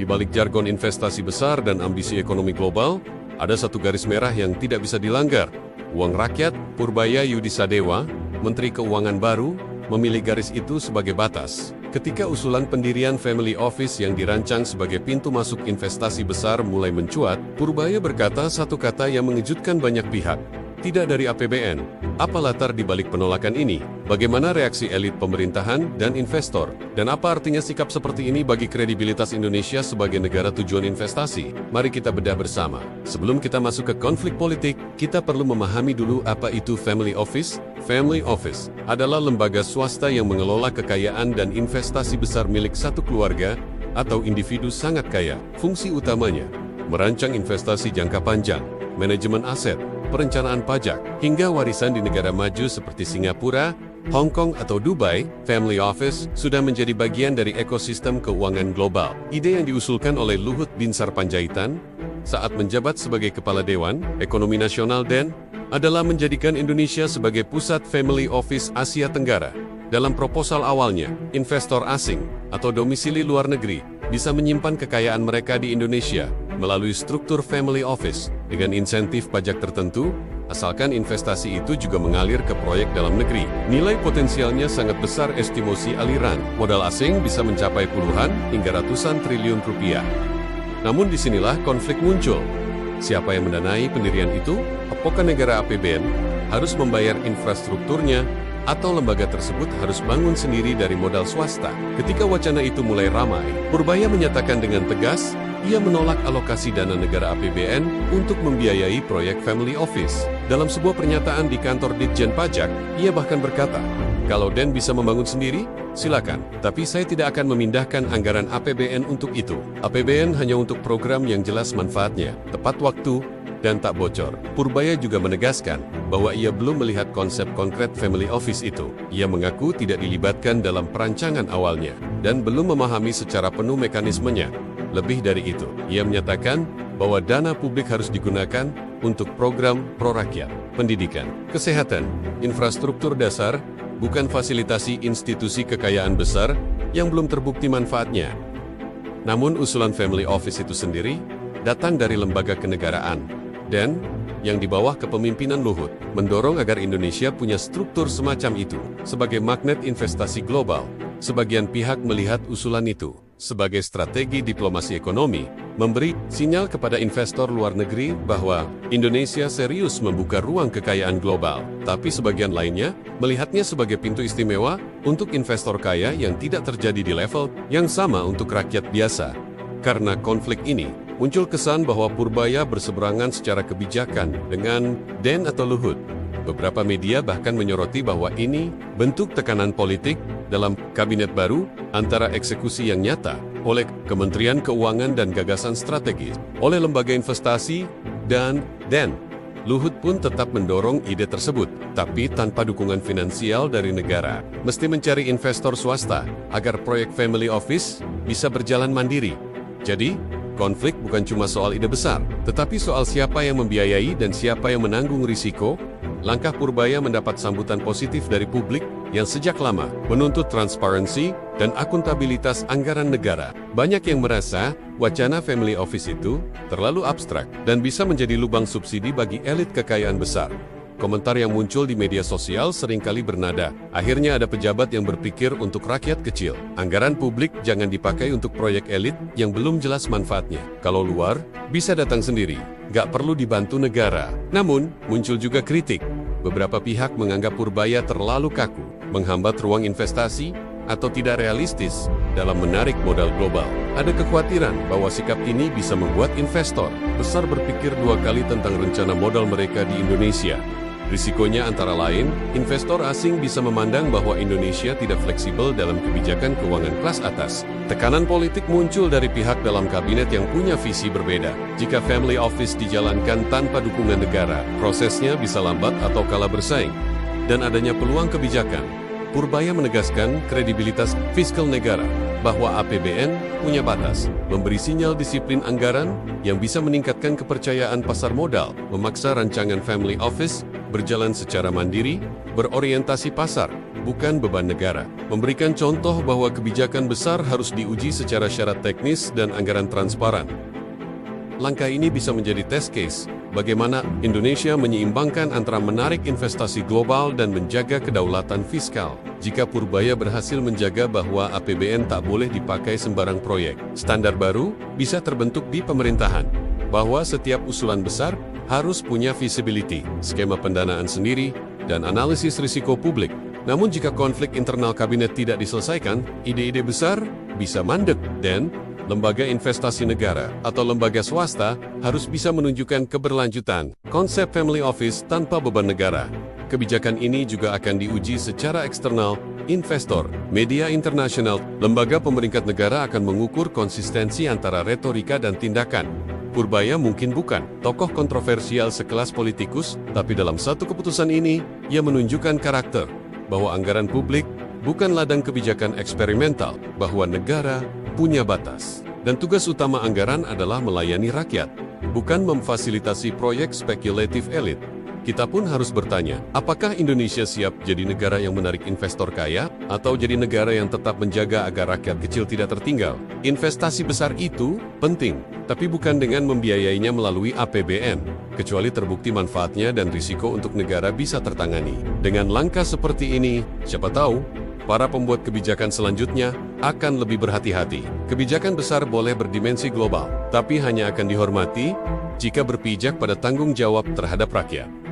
balik jargon investasi besar dan ambisi ekonomi global, ada satu garis merah yang tidak bisa dilanggar. Uang rakyat, Purbaya Yudisadewa, Menteri Keuangan baru, memilih garis itu sebagai batas. Ketika usulan pendirian Family Office yang dirancang sebagai pintu masuk investasi besar mulai mencuat, Purbaya berkata satu kata yang mengejutkan banyak pihak. Tidak dari APBN. Apa latar di balik penolakan ini? Bagaimana reaksi elit pemerintahan dan investor? Dan apa artinya sikap seperti ini bagi kredibilitas Indonesia sebagai negara tujuan investasi? Mari kita bedah bersama. Sebelum kita masuk ke konflik politik, kita perlu memahami dulu apa itu Family Office. Family Office adalah lembaga swasta yang mengelola kekayaan dan investasi besar milik satu keluarga atau individu sangat kaya. Fungsi utamanya, merancang investasi jangka panjang, manajemen aset, perencanaan pajak, hingga warisan di negara maju seperti Singapura, Hong Kong atau Dubai. Family Office sudah menjadi bagian dari ekosistem keuangan global. Ide yang diusulkan oleh Luhut Binsar Panjaitan saat menjabat sebagai Kepala Dewan Ekonomi Nasional DEN adalah menjadikan Indonesia sebagai pusat Family Office Asia Tenggara. Dalam proposal awalnya, investor asing atau domisili luar negeri bisa menyimpan kekayaan mereka di Indonesia melalui struktur Family Office dengan insentif pajak tertentu, asalkan investasi itu juga mengalir ke proyek dalam negeri. Nilai potensialnya sangat besar. Estimasi aliran modal asing bisa mencapai puluhan hingga ratusan triliun rupiah. Namun disinilah konflik muncul. Siapa yang mendanai pendirian itu? Apakah negara APBN harus membayar infrastrukturnya, atau lembaga tersebut harus bangun sendiri dari modal swasta? Ketika wacana itu mulai ramai, Purbaya menyatakan dengan tegas, ia menolak alokasi dana negara APBN untuk membiayai proyek Family Office. Dalam sebuah pernyataan di kantor Ditjen Pajak, ia bahkan berkata, kalau DEN bisa membangun sendiri, silakan. Tapi saya tidak akan memindahkan anggaran APBN untuk itu. APBN hanya untuk program yang jelas manfaatnya, tepat waktu, dan tak bocor. Purbaya juga menegaskan bahwa ia belum melihat konsep konkret Family Office itu. Ia mengaku tidak dilibatkan dalam perancangan awalnya dan belum memahami secara penuh mekanismenya. Lebih dari itu, ia menyatakan bahwa dana publik harus digunakan untuk program pro-rakyat, pendidikan, kesehatan, infrastruktur dasar, bukan fasilitasi institusi kekayaan besar yang belum terbukti manfaatnya. Namun usulan Family Office itu sendiri datang dari lembaga kenegaraan, dan yang di bawah kepemimpinan Luhut, mendorong agar Indonesia punya struktur semacam itu sebagai magnet investasi global. Sebagian pihak melihat usulan itu sebagai strategi diplomasi ekonomi, memberi sinyal kepada investor luar negeri bahwa Indonesia serius membuka ruang kekayaan global. Tapi sebagian lainnya melihatnya sebagai pintu istimewa untuk investor kaya yang tidak terjadi di level yang sama untuk rakyat biasa. Karena konflik ini, muncul kesan bahwa Purbaya berseberangan secara kebijakan dengan DEN atau Luhut. Beberapa media bahkan menyoroti bahwa ini bentuk tekanan politik dalam kabinet baru antara eksekusi yang nyata oleh Kementerian Keuangan dan Gagasan Strategis oleh lembaga investasi dan DEN. Luhut pun tetap mendorong ide tersebut, tapi tanpa dukungan finansial dari negara. Mesti mencari investor swasta agar proyek Family Office bisa berjalan mandiri. Jadi, konflik bukan cuma soal ide besar, tetapi soal siapa yang membiayai dan siapa yang menanggung risiko. Langkah Purbaya mendapat sambutan positif dari publik yang sejak lama menuntut transparansi dan akuntabilitas anggaran negara. Banyak yang merasa wacana Family Office itu terlalu abstrak dan bisa menjadi lubang subsidi bagi elit kekayaan besar. Komentar yang muncul di media sosial seringkali bernada, akhirnya ada pejabat yang berpikir untuk rakyat kecil. Anggaran publik jangan dipakai untuk proyek elit yang belum jelas manfaatnya. Kalau luar, bisa datang sendiri, gak perlu dibantu negara. Namun, muncul juga kritik. Beberapa pihak menganggap Purbaya terlalu kaku, menghambat ruang investasi, atau tidak realistis dalam menarik modal global. Ada kekhawatiran bahwa sikap ini bisa membuat investor besar berpikir dua kali tentang rencana modal mereka di Indonesia. Risikonya antara lain, investor asing bisa memandang bahwa Indonesia tidak fleksibel dalam kebijakan keuangan kelas atas. Tekanan politik muncul dari pihak dalam kabinet yang punya visi berbeda. Jika Family Office dijalankan tanpa dukungan negara, prosesnya bisa lambat atau kalah bersaing. Dan adanya peluang kebijakan, Purbaya menegaskan kredibilitas fiskal negara, bahwa APBN punya batas, memberi sinyal disiplin anggaran yang bisa meningkatkan kepercayaan pasar modal, memaksa rancangan Family Office berjalan secara mandiri, berorientasi pasar, bukan beban negara. Memberikan contoh bahwa kebijakan besar harus diuji secara syarat teknis dan anggaran transparan. Langkah ini bisa menjadi test case bagaimana Indonesia menyeimbangkan antara menarik investasi global dan menjaga kedaulatan fiskal. Jika Purbaya berhasil menjaga bahwa APBN tak boleh dipakai sembarang proyek, standar baru bisa terbentuk di pemerintahan, bahwa setiap usulan besar harus punya feasibility, skema pendanaan sendiri, dan analisis risiko publik. Namun jika konflik internal kabinet tidak diselesaikan, ide-ide besar bisa mandek dan lembaga investasi negara atau lembaga swasta harus bisa menunjukkan keberlanjutan konsep family office tanpa beban negara. Kebijakan ini juga akan diuji secara eksternal, investor, media internasional, lembaga pemeringkat negara akan mengukur konsistensi antara retorika dan tindakan. Purbaya mungkin bukan tokoh kontroversial sekelas politikus, tapi dalam satu keputusan ini, ia menunjukkan karakter, bahwa anggaran publik bukan ladang kebijakan eksperimental, bahwa negara punya batas. Dan tugas utama anggaran adalah melayani rakyat, bukan memfasilitasi proyek spekulatif elit. Kita pun harus bertanya, apakah Indonesia siap jadi negara yang menarik investor kaya, atau jadi negara yang tetap menjaga agar rakyat kecil tidak tertinggal? Investasi besar itu penting, tapi bukan dengan membiayainya melalui APBN, kecuali terbukti manfaatnya dan risiko untuk negara bisa tertangani. Dengan langkah seperti ini, siapa tahu, para pembuat kebijakan selanjutnya akan lebih berhati-hati. Kebijakan besar boleh berdimensi global, tapi hanya akan dihormati jika berpijak pada tanggung jawab terhadap rakyat.